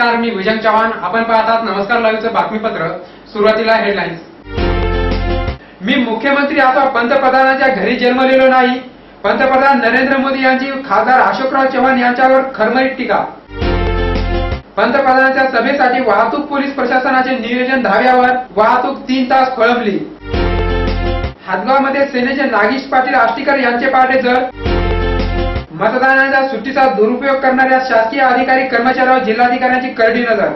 नमस्कार, मी भुजंग चव्हाण. आपण पाहतात नमस्कार लाईव्हचं बातमीपत्र. सुरुवातीला हेडलाईन्स. मी मुख्यमंत्री अथवा पंतप्रधानांच्या घरी जन्मलेलो नाही. पंतप्रधान नरेंद्र मोदी यांची खासदार अशोकराव चव्हाण यांच्यावर खरमरीत टीका. पंतप्रधानांच्या सभेसाठी वाहतूक पोलीस प्रशासनाचे नियोजन धाब्यावर, वाहतूक 3 तास खोळंबली. हातगावमध्ये सेनेचे नागेश पाटील आष्टीकर यांचे पारडे जड. मतदानाच्या सुट्टीचा दुरुपयोग करणाऱ्या शासकीय अधिकारी कर्मचाऱ्यांवर जिल्हाधिकाऱ्यांची करडी नजर.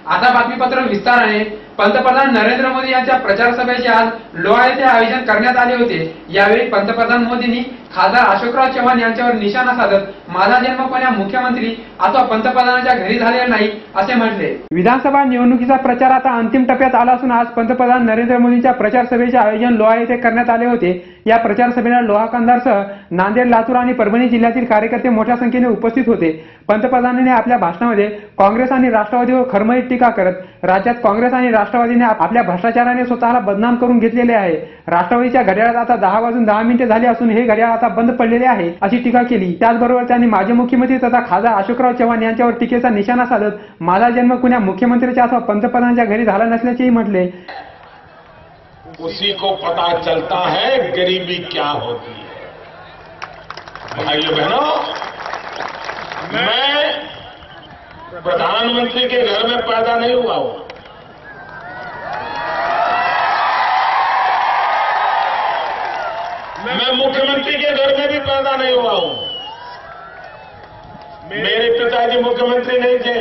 आता बातमीपत्र विस्ताराने. पंतप्रधान नरेंद्र मोदी यांच्या प्रचार सभेचे आज लोहा येथे आयोजन करण्यात आले होते. यावेळी पंतप्रधान मोदींनी खासदार अशोकराव चव्हाण यांच्यावर निशाणा साधत माझा जन्म कोण्या मुख्यमंत्री अथवा पंतप्रधानांच्या घरी झालेला नाही असे म्हटले. विधानसभा निवडणुकीचा प्रचार आता अंतिम टप्प्यात आला असून आज पंतप्रधान नरेंद्र मोदींच्या प्रचार सभेचे आयोजन लोहा येथे करण्यात आले होते. या प्रचार सभेला लोहा कंधारसह नांदेड, लातूर आणि परभणी जिल्ह्यातील कार्यकर्ते मोठ्या संख्येने उपस्थित होते. पंतप्रधानांनी आपल्या भाषणामध्ये काँग्रेस आणि राष्ट्रवादीवर खरमरीत टीका करत राज्यात काँग्रेस आणि राष्ट्रवादीने आपल्या भ्रष्टाचाराने स्वतःला बदनाम करून घेतलेले आहे. राष्ट्रवादीच्या घड्याळात आता 10:10 झाले असून हे घड्याळ आता बंद पडलेले आहे अशी टीका केली. त्याचबरोबर त्यांनी माजी मुख्यमंत्री तथा खासदार अशोकराव चव्हाण यांच्यावर टीकेचा निशाणा साधत माझा जन्म कुण्या मुख्यमंत्र्याच्या अथवा पंतप्रधानांच्या घरी झाला नसल्याचेही म्हटले. उसी को पता चलता है गरीबी क्या होती है. भाइयों बहनों, मैं प्रधानमंत्री के घर में पैदा नहीं हुआ हूं. मैं मुख्यमंत्री के घर में भी पैदा नहीं हुआ हूं. मेरे पिताजी मुख्यमंत्री नहीं थे,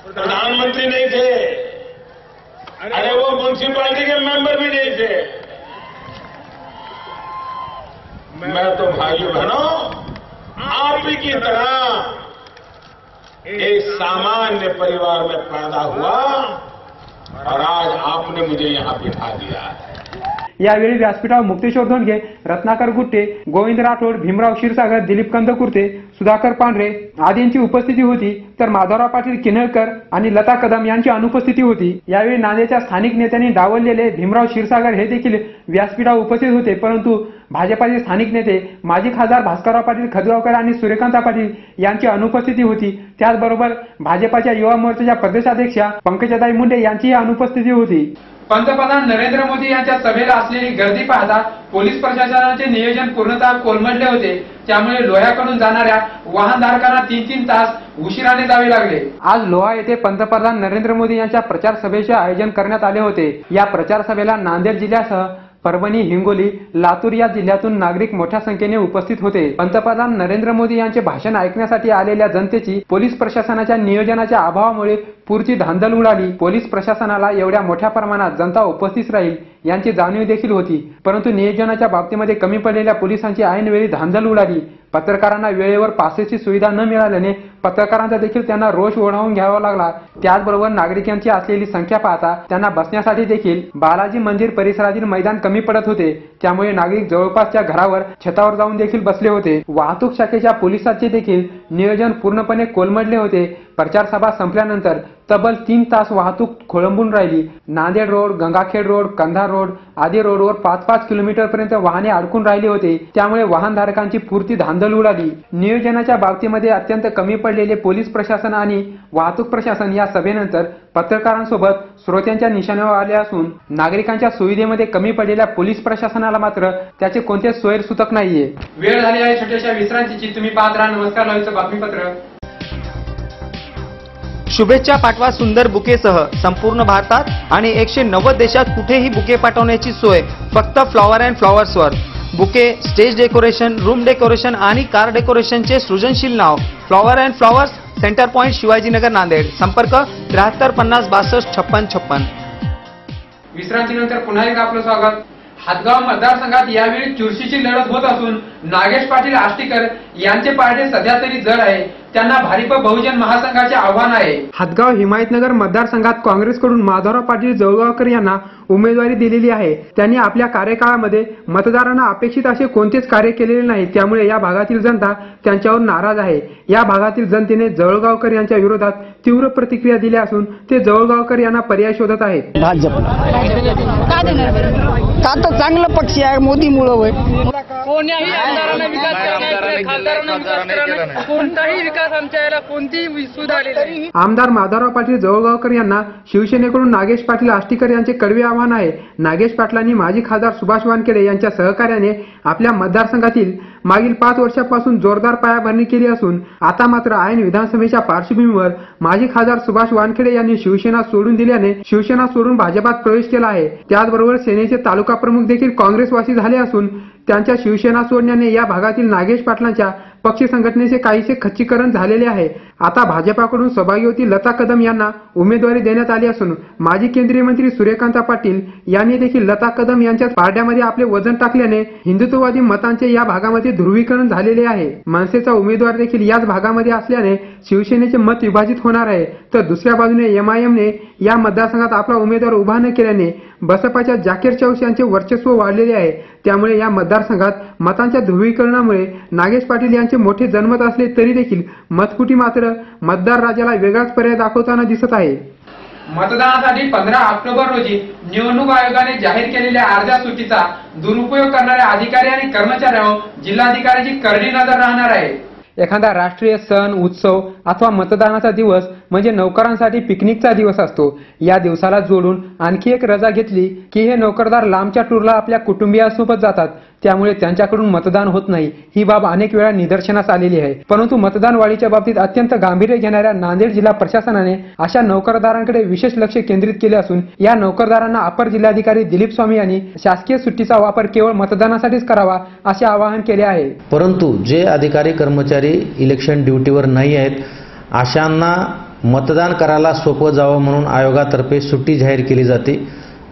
प्रधानमंत्री नहीं थे, अरे वो म्युनिसिपैलिटी के मेंबर भी नहीं थे. मैं तो भाइयों बहनों आप ही की तरह एक सामान्य परिवार में पैदा हुआ और आज आपने मुझे यहां बिठा दिया है. यावेळी व्यासपीठावर मुक्तेश्वर धोंडगे, रत्नाकर गुट्टे, गोविंद राठोड, भीमराव क्षीरसागर, दिलीप कंदकुर्ते, सुधाकर पांढरे आदींची उपस्थिती होती. तर माधवराव पाटील किनळकर आणि लता कदम यांची अनुपस्थिती होती. यावेळी नांदेडच्या स्थानिक नेत्यांनी डावललेले भीमराव क्षीरसागर हे देखील व्यासपीठावर उपस्थित होते. परंतु भाजपाचे स्थानिक नेते माजी खासदार भास्करराव पाटील खदगावकर आणि सूर्यकांता पाटील यांची अनुपस्थिती होती. त्याचबरोबर भाजपाच्या युवा मोर्चाच्या प्रदेशाध्यक्षा पंकजाताई मुंडे यांचीही अनुपस्थिती होती. पंतप्रधान नरेंद्र मोदी यांच्या सभेला असलेली गर्दी पाहता पोलीस प्रशासनाचे नियोजन पूर्णतः कोलमडले होते. त्यामुळे लोह्याकडून जाणाऱ्या वाहनधारकांना 3 तास उशिराने जावे लागले. आज लोहा येथे पंतप्रधान नरेंद्र मोदी यांच्या प्रचार सभेचे आयोजन करण्यात आले होते. या प्रचार सभेला नांदेड जिल्ह्यासह परभणी, हिंगोली, लातूर या जिल्ह्यातून नागरिक मोठ्या संख्येने उपस्थित होते. पंतप्रधान नरेंद्र मोदी यांचे भाषण ऐकण्यासाठी आलेल्या जनतेची पोलीस प्रशासनाच्या नियोजनाच्या अभावामुळे पुरची धांदल उडाली. पोलीस प्रशासनाला एवढ्या मोठ्या प्रमाणात जनता उपस्थित राहील यांची जाणीव देखील होती. परंतु नियोजनाच्या बाबतीमध्ये कमी पडलेल्या पोलिसांची ऐनवेळी धांदल उडाली. पत्रकारांना वेळेवर पासेसची सुविधा न मिळाल्याने पत्रकारांचा देखील त्यांना रोष ओढावून घ्यावा लागला. त्याचबरोबर नागरिकांची असलेली संख्या पाहता त्यांना बसण्यासाठी देखील बालाजी मंदिर परिसरातील मैदान कमी पडत होते. त्यामुळे नागरिक जवळपासच्या घरावर, छतावर जाऊन देखील बसले होते. वाहतूक शाखेच्या पोलिसांचे देखील नियोजन पूर्णपणे कोलमडले होते. प्रचार सभा संपल्यानंतर तब्बल 3 तास वाहतूक खोळंबून राहिली. Nanded road, Gangakhed road, Kandhar road आदी रोडवर 5-5 किलोमीटरपर्यंत वाहने अडकून राहिली होते. त्यामुळे वाहनधारकांची पुरती धांदल उडाली. नियोजनाच्या बाबतीमध्ये अत्यंत कमी पडलेले पोलीस प्रशासन आणि वाहतूक प्रशासन या सभेनंतर पत्रकारांसोबत श्रोत्यांच्या निशाण्यावर आले असून नागरिकांच्या सुविधेमध्ये कमी पडलेल्या पोलीस प्रशासनाला मात्र त्याचे कोणतेच सोयरसूतक नाहीये. वेळ झाली आहे छोट्याशा विश्रांतीची. तुम्ही पाहत राहा नमस्कार लाईव्हचं बातमीपत्र. शुभेच्छा पाठवा सुंदर बुकेसह संपूर्ण भारतात आणि 190 देशात कुठेही बुके पाठवण्याची सोय फक्त फ्लॉवर अँड फ्लॉवर्सवर. Bouquet, stage decoration, room decoration आणि कार डेकोरेशनचे सृजनशील नाव flower and flowers, centre point, Shivajinagar, Nanded. संपर्क 73 50 62 56 56. विश्रांतीनंतर पुन्हा एकदा आपलं स्वागत. हातगाव मतदारसंघात यावेळी चुरशीची लढत होत असून नागेश पाटील आष्टीकर यांचे पारडे सध्या तरी जड आहे. त्यांना भारिप बहुजन महासंघाचे आव्हान आहे. हातगाव हिमायतनगर मतदारसंघात काँग्रेसकडून माधवराव पाटील जळगावकर यांना उमेदवारी दिलेली आहे. त्यांनी आपल्या कार्यकाळामध्ये मतदारांना अपेक्षित असे कोणतेच कार्य केलेले नाही. त्यामुळे या भागातील जनता त्यांच्यावर नाराज आहे. या भागातील जनतेने जळगावकर यांच्या विरोधात तीव्र प्रतिक्रिया दिल्या असून ते जळगावकर यांना पर्याय शोधत आहेत. का तर चांगला पक्ष आहे मोदीमुळे. कोणत्याही आमदारांना विकास करणार, खासदारांना विकास करणार, कोणताही विकास विकास आमच्या याला कोणतीही सूद आलेली नाही. आमदार माधवराव पाटील जवळगावकर यांना शिवसेनेकडून नागेश पाटील आष्टीकर यांचे कडवे आव्हान आहे. नागेश पाटलांनी माजी खासदार सुभाष वानखेडे यांच्या सहकार्याने आपल्या मतदारसंघातील मागील 5 वर्षांपासून जोरदार पायाभरणी केली असून आता मात्र ऐन विधानसभेच्या पार्श्वभूमीवर माजी खासदार सुभाष वानखेडे यांनी शिवसेना सोडून दिल्याने शिवसेना सोडून भाजपात प्रवेश केला आहे. त्याचबरोबर सेनेचे तालुका प्रमुख देखील काँग्रेसवासी झाले असून त्यांच्या शिवसेना सोडण्याने या भागातील नागेश पाटलांच्या पक्ष संघटनेचे काहीसे खच्चीकरण झालेले आहे. आता भाजपाकडून सौभाग्यवती लता कदम यांना उमेदवारी देण्यात आली असून माजी केंद्रीय मंत्री सूर्यकांत पाटील यांनी देखील लता कदम यांच्या पारड्यामध्ये आपले वजन टाकल्याने हिंदुत्ववादी मतांचे या भागामध्ये ध्रुवीकरण झालेले आहे. मनसेचा उमेदवार देखील याच भागामध्ये असल्याने शिवसेनेचे मत विभाजित होणार आहे. तर दुसऱ्या बाजूने एमआयएमने या मतदारसंघात आपला उमेदवार उभा न केल्याने बसपाच्या जाकीर चौस यांचे वर्चस्व वाढलेले आहे. त्यामुळे या मतदारसंघात मतांच्या ध्रुवीकरणामुळे नागेश पाटील यांचे मोठे जनमत असले तरी देखील मतकुटी मात्र मतदार राजाला वेगळाच पर्याय दाखवताना दिसत आहे. मतदानासाठी 15 ऑक्टोबर रोजी निवडणूक आयोगाने जाहीर केलेल्या अर्ध्या सुट्टीचा दुरुपयोग करणाऱ्या अधिकारी आणि कर्मचाऱ्यांवर जिल्हाधिकाऱ्यांची करडी नजर राहणार आहे. एखादा राष्ट्रीय सण उत्सव अथवा मतदानाचा दिवस म्हणजे नोकरांसाठी पिकनिकचा दिवस असतो. या दिवसाला जोडून आणखी एक रजा घेतली की हे नोकरदार लांबच्या टूरला आपल्या कुटुंबियांसोबत जातात. त्यामुळे त्यांच्याकडून मतदान होत नाही. ही बाब अनेक वेळा निदर्शनास आलेली आहे. परंतु मतदान वाढीच्या बाबतीत अत्यंत गांभीर्य घेणाऱ्या नांदेड जिल्हा प्रशासनाने अशा नोकरदारांकडे विशेष लक्ष केंद्रित केले असून या नोकरदारांना अपर जिल्हाधिकारी दिलीप स्वामी यांनी शासकीय सुट्टीचा वापर केवळ मतदानासाठीच करावा असे आवाहन केले आहे. परंतु जे अधिकारी कर्मचारी इलेक्शन ड्युटीवर नाही आहेत अशांना मतदान करायला सोपं जावं म्हणून आयोगातर्फे सुट्टी जाहीर केली जाते.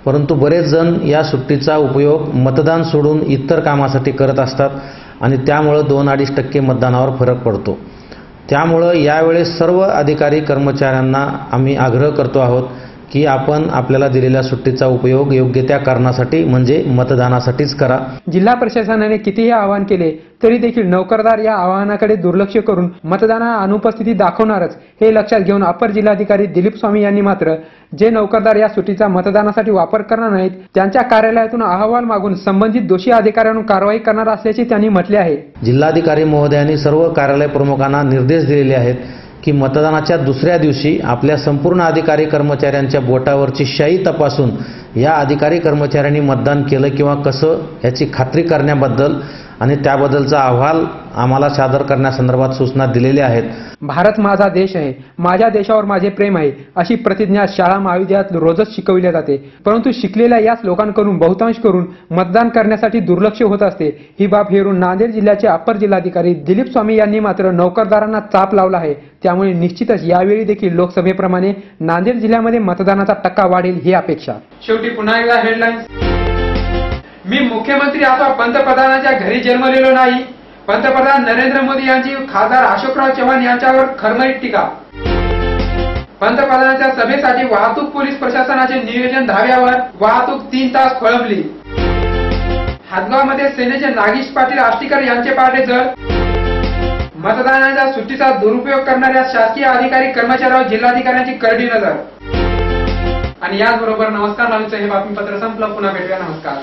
परंतु बरेच जण या सुट्टीचा उपयोग मतदान सोडून इतर कामासाठी करत असतात आणि त्यामुळे 2-2.5% मतदानावर फरक पडतो. त्यामुळं यावेळेस सर्व अधिकारी कर्मचाऱ्यांना आम्ही आग्रह करतो आहोत की आपण आपल्याला दिलेल्या सुट्टीचा उपयोग योग्य त्या कारणासाठी म्हणजे मतदानासाठीच करा. जिल्हा प्रशासनाने कितीही आवाहन केले तरी देखील नोकरदार या आवाहनाकडे दुर्लक्ष करून मतदानाला अनुपस्थिती दाखवणारच हे लक्षात घेऊन अपर जिल्हाधिकारी दिलीप स्वामी यांनी मात्र जे नोकरदार या सुट्टीचा मतदानासाठी वापर करणार नाहीत त्यांच्या कार्यालयातून अहवाल मागून संबंधित दोषी अधिकाऱ्यांवर कारवाई करणार असल्याचे त्यांनी म्हटले आहे. जिल्हाधिकारी महोदयांनी सर्व कार्यालय प्रमुखांना निर्देश दिलेले आहेत की मतदानाच्या दुसऱ्या दिवशी आपल्या संपूर्ण अधिकारी कर्मचाऱ्यांच्या बोटावरची शाई तपासून या अधिकारी कर्मचाऱ्यांनी मतदान केलं किंवा कसं याची खात्री करण्याबद्दल आणि त्याबद्दलचा अहवाल आम्हाला सादर करण्यासंदर्भात सूचना दिलेल्या आहेत. भारत माझा देश आहे, माझ्या देशावर माझे प्रेम आहे अशी प्रतिज्ञा शाळा महाविद्यालयात रोजच शिकविली जाते. परंतु शिकलेल्या याच लोकांकडून बहुतांश करून मतदान करण्यासाठी दुर्लक्ष होत असते. ही बाब हेरून नांदेड जिल्ह्याचे अपर जिल्हाधिकारी दिलीप स्वामी यांनी मात्र नोकरदारांना चाप लावला आहे. त्यामुळे निश्चितच यावेळी देखील लोकसभेप्रमाणे नांदेड जिल्ह्यामध्ये मतदानाचा टक्का वाढेल ही अपेक्षा. शेवटी पुन्हा एकदा हेडलाईन्स. मी मुख्यमंत्री अथवा पंतप्रधानांच्या घरी जन्मलेलो नाही. पंतप्रधान नरेंद्र मोदी यांची खासदार अशोकराव चव्हाण यांच्यावर खरमरीत टीका. पंतप्रधानांच्या सभेसाठी वाहतूक पोलीस प्रशासनाचे नियोजन धाब्यावर, वाहतूक 3 तास खोळंबली. हातगावमध्ये सेनेचे नागेश पाटील आष्टीकर यांचे पारडे जड. मतदानाच्या सुट्टीचा दुरुपयोग करणाऱ्या शासकीय अधिकारी कर्मचाऱ्यांवर जिल्हाधिकाऱ्यांची करडी नजर. आणि याचबरोबर नमस्कार लावूनचं हे बातमीपत्र संपलं. पुन्हा भेटूया. नमस्कार.